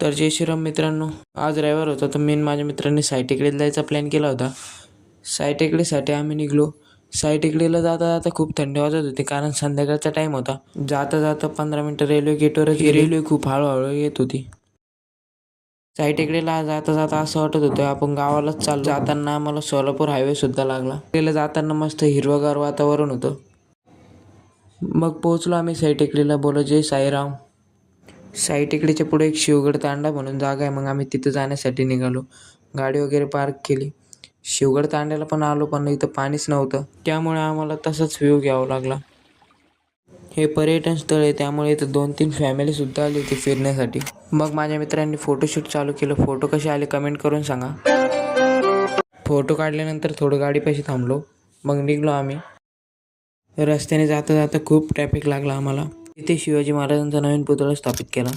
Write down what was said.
तर जय श्रीराम मित्रांनो, आज रविवार होता तर मी आणि माझ्या मित्रांनी साई टेकडीला जायचा प्लॅन केला होता. साई टेकडीसाठी आम्ही निघलो. साई टेकडीला जाता जाता खूप थंडी वाजत होती कारण संध्याकाळचा टाईम होता. जाता जाता 15 मिनटं रेल्वे गेटवरच गेली. रेल्वे खूप हळूहळू येत होती. साई टेकडीला जाता जाता असं वाटत होतं आपण गावालाच चाललो. जाताना आम्हाला सोलापूर हायवे सुद्धा लागला. टेकडीला जाताना मस्त हिरवगार वातावरण होतं. मग पोहोचलो आम्ही साई टेकडीला. बोलो जय साईराम. साई टेकडीच्या पुढे एक शिवगड तांडा म्हणून जागा आहे. मग आम्ही तिथं जाण्यासाठी निघालो. गाडी वगैरे पार्क केली. शिवगड तांड्याला पण आलो पण इथं पाणीच नव्हतं, त्यामुळे आम्हाला तसाच व्ह्यू घ्यावा लागला. हे पर्यटन स्थळ आहे त्यामुळे इथं 2-3 फॅमिली सुद्धा आली होती फिरण्यासाठी. मग माझ्या मित्रांनी फोटोशूट चालू केलं. फोटो कसे आले कमेंट करून सांगा. फोटो काढल्यानंतर थोडं गाडीपाशी थांबलो. मग निघलो आम्ही. रस्त्याने जाता जाता खूप ट्रॅफिक लागला आम्हाला. तिथे शिवाजी महाराजांचा नवीन पुतळा स्थापित केला.